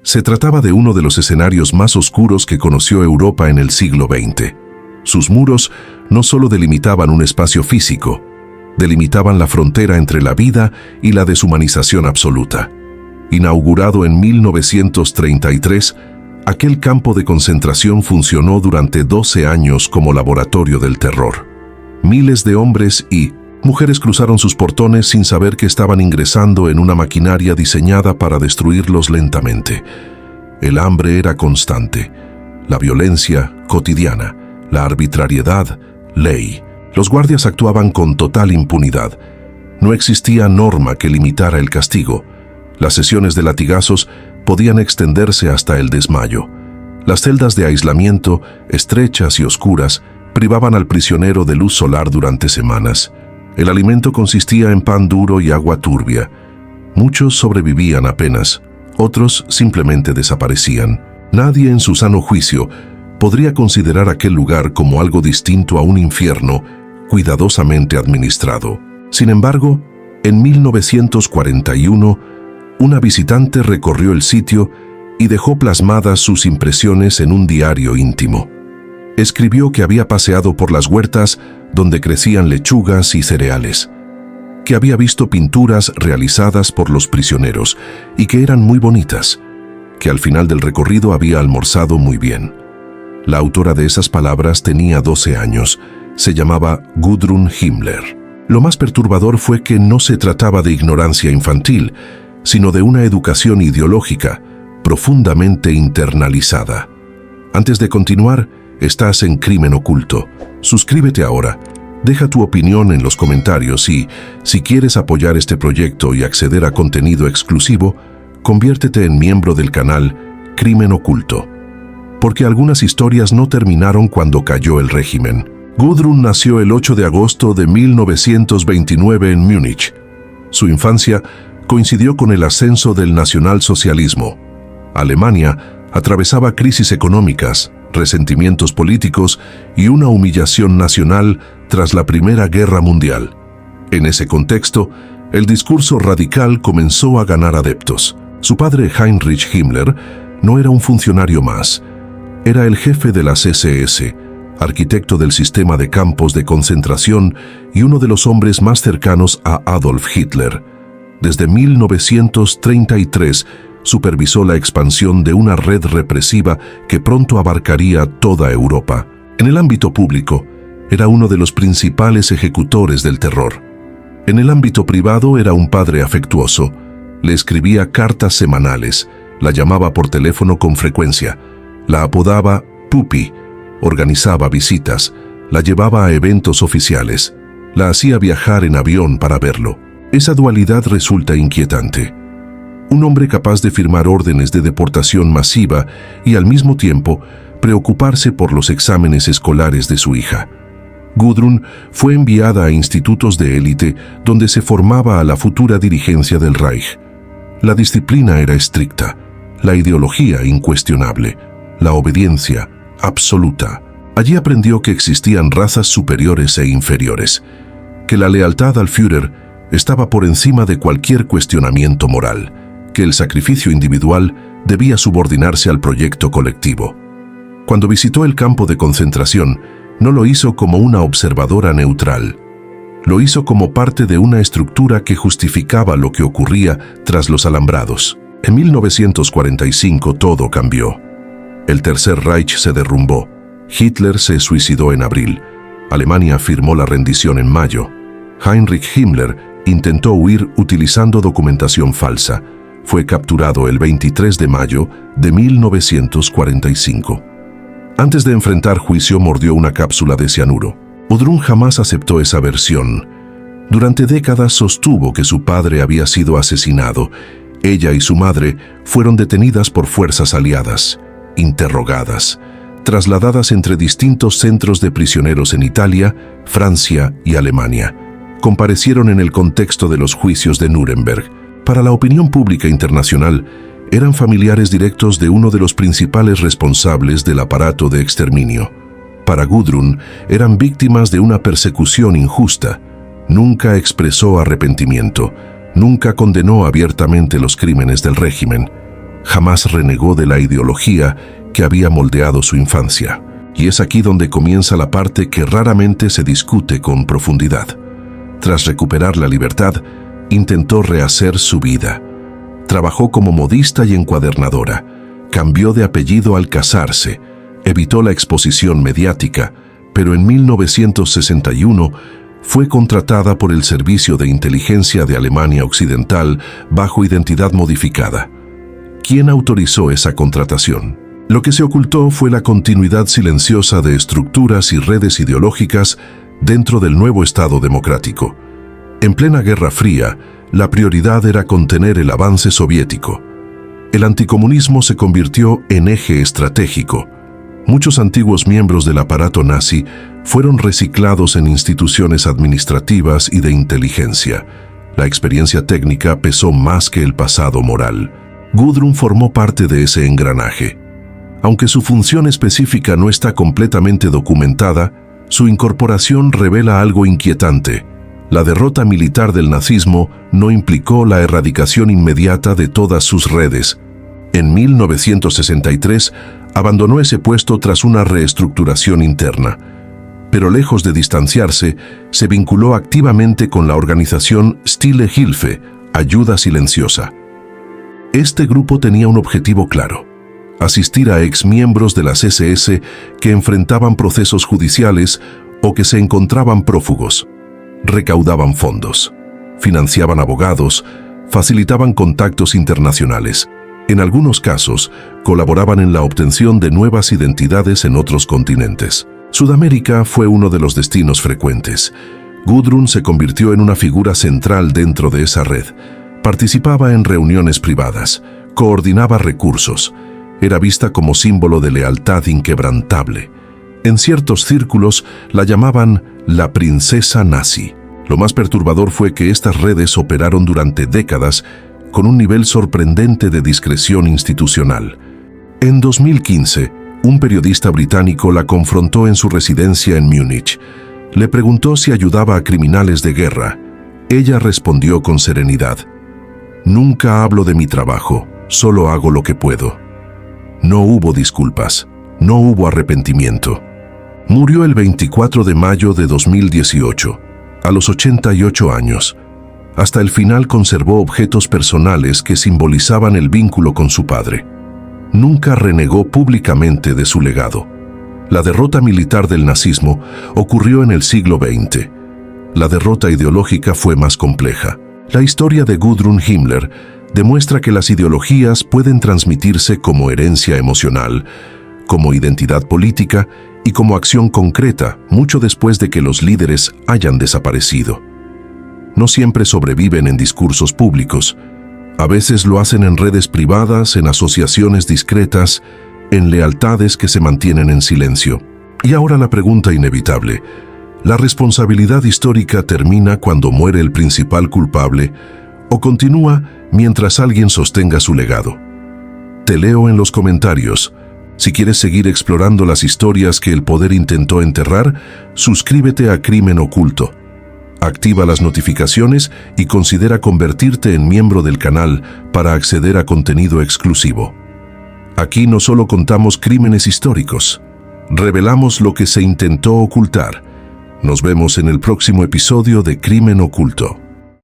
Se trataba de uno de los escenarios más oscuros que conoció Europa en el siglo XX. Sus muros no solo delimitaban un espacio físico, delimitaban la frontera entre la vida y la deshumanización absoluta. Inaugurado en 1933, aquel campo de concentración funcionó durante 12 años como laboratorio del terror. Miles de hombres y mujeres cruzaron sus portones sin saber que estaban ingresando en una maquinaria diseñada para destruirlos lentamente. El hambre era constante, la violencia cotidiana, la arbitrariedad ley. Los guardias actuaban con total impunidad. No existía norma que limitara el castigo. Las sesiones de latigazos podían extenderse hasta el desmayo. Las celdas de aislamiento, estrechas y oscuras, privaban al prisionero de luz solar durante semanas. El alimento consistía en pan duro y agua turbia. Muchos sobrevivían apenas, otros simplemente desaparecían. Nadie en su sano juicio podría considerar aquel lugar como algo distinto a un infierno cuidadosamente administrado. Sin embargo, en 1941, una visitante recorrió el sitio y dejó plasmadas sus impresiones en un diario íntimo. Escribió que había paseado por las huertas donde crecían lechugas y cereales, que había visto pinturas realizadas por los prisioneros y que eran muy bonitas, que al final del recorrido había almorzado muy bien. La autora de esas palabras tenía 12 años. Se llamaba Gudrun Himmler. Lo más perturbador fue que no se trataba de ignorancia infantil, sino de una educación ideológica profundamente internalizada. Antes de continuar, estás en Crimen Oculto. Suscríbete ahora, deja tu opinión en los comentarios y, si quieres apoyar este proyecto y acceder a contenido exclusivo, conviértete en miembro del canal Crimen Oculto. Porque algunas historias no terminaron cuando cayó el régimen. Gudrun nació el 8 de agosto de 1929 en Múnich. Su infancia coincidió con el ascenso del nacionalsocialismo. Alemania atravesaba crisis económicas, resentimientos políticos y una humillación nacional tras la Primera Guerra Mundial. En ese contexto, el discurso radical comenzó a ganar adeptos. Su padre Heinrich Himmler no era un funcionario más. Era el jefe de las SS, arquitecto del sistema de campos de concentración y uno de los hombres más cercanos a Adolf Hitler. Desde 1933 supervisó la expansión de una red represiva que pronto abarcaría toda Europa. En el ámbito público, era uno de los principales ejecutores del terror. En el ámbito privado era un padre afectuoso. Le escribía cartas semanales, la llamaba por teléfono con frecuencia, la apodaba Puppy, organizaba visitas, la llevaba a eventos oficiales, la hacía viajar en avión para verlo. Esa dualidad resulta inquietante. Un hombre capaz de firmar órdenes de deportación masiva y al mismo tiempo preocuparse por los exámenes escolares de su hija. Gudrun fue enviada a institutos de élite donde se formaba a la futura dirigencia del Reich. La disciplina era estricta, la ideología incuestionable, la obediencia absoluta. Allí aprendió que existían razas superiores e inferiores, que la lealtad al Führer estaba por encima de cualquier cuestionamiento moral, que el sacrificio individual debía subordinarse al proyecto colectivo. Cuando visitó el campo de concentración, no lo hizo como una observadora neutral. Lo hizo como parte de una estructura que justificaba lo que ocurría tras los alambrados. En 1945 todo cambió. El Tercer Reich se derrumbó. Hitler se suicidó en abril. Alemania firmó la rendición en mayo. Heinrich Himmler intentó huir utilizando documentación falsa. Fue capturado el 23 de mayo de 1945. Antes de enfrentar juicio mordió una cápsula de cianuro. Gudrun jamás aceptó esa versión. Durante décadas sostuvo que su padre había sido asesinado. Ella y su madre fueron detenidas por fuerzas aliadas, interrogadas, trasladadas entre distintos centros de prisioneros en Italia, Francia y Alemania. Comparecieron en el contexto de los juicios de Nuremberg. Para la opinión pública internacional, eran familiares directos de uno de los principales responsables del aparato de exterminio. Para Gudrun, eran víctimas de una persecución injusta. Nunca expresó arrepentimiento, nunca condenó abiertamente los crímenes del régimen. jamás renegó de la ideología que había moldeado su infancia. Y es aquí donde comienza la parte que raramente se discute con profundidad. Tras recuperar la libertad, intentó rehacer su vida. Trabajó como modista y encuadernadora, cambió de apellido al casarse, evitó la exposición mediática, pero en 1961 fue contratada por el Servicio de Inteligencia de Alemania Occidental bajo identidad modificada. ¿Quién autorizó esa contratación? Lo que se ocultó fue la continuidad silenciosa de estructuras y redes ideológicas dentro del nuevo Estado democrático. En plena Guerra Fría, la prioridad era contener el avance soviético. El anticomunismo se convirtió en eje estratégico. Muchos antiguos miembros del aparato nazi fueron reciclados en instituciones administrativas y de inteligencia. La experiencia técnica pesó más que el pasado moral. Gudrun formó parte de ese engranaje. Aunque su función específica no está completamente documentada, su incorporación revela algo inquietante. La derrota militar del nazismo no implicó la erradicación inmediata de todas sus redes. En 1963, abandonó ese puesto tras una reestructuración interna. Pero lejos de distanciarse, se vinculó activamente con la organización Stille Hilfe, Ayuda Silenciosa. Este grupo tenía un objetivo claro: asistir a exmiembros de las SS que enfrentaban procesos judiciales o que se encontraban prófugos. Recaudaban fondos, financiaban abogados, facilitaban contactos internacionales. En algunos casos, colaboraban en la obtención de nuevas identidades en otros continentes. Sudamérica fue uno de los destinos frecuentes. Gudrun se convirtió en una figura central dentro de esa red. Participaba en reuniones privadas, coordinaba recursos. Era vista como símbolo de lealtad inquebrantable. En ciertos círculos la llamaban la princesa nazi. Lo más perturbador fue que estas redes operaron durante décadas con un nivel sorprendente de discreción institucional. En 2015, un periodista británico la confrontó en su residencia en Múnich. Le preguntó si ayudaba a criminales de guerra. Ella respondió con serenidad: «Nunca hablo de mi trabajo, solo hago lo que puedo». No hubo disculpas, no hubo arrepentimiento. Murió el 24 de mayo de 2018, a los 88 años. Hasta el final conservó objetos personales que simbolizaban el vínculo con su padre. Nunca renegó públicamente de su legado. La derrota militar del nazismo ocurrió en el siglo XX. La derrota ideológica fue más compleja. La historia de Gudrun Himmler demuestra que las ideologías pueden transmitirse como herencia emocional, como identidad política y como acción concreta mucho después de que los líderes hayan desaparecido. No siempre sobreviven en discursos públicos. A veces lo hacen en redes privadas, en asociaciones discretas, en lealtades que se mantienen en silencio. Y ahora la pregunta inevitable: ¿la responsabilidad histórica termina cuando muere el principal culpable o continúa mientras alguien sostenga su legado? Te leo en los comentarios. Si quieres seguir explorando las historias que el poder intentó enterrar, suscríbete a Crimen Oculto. Activa las notificaciones y considera convertirte en miembro del canal para acceder a contenido exclusivo. Aquí no solo contamos crímenes históricos, revelamos lo que se intentó ocultar. Nos vemos en el próximo episodio de Crimen Oculto.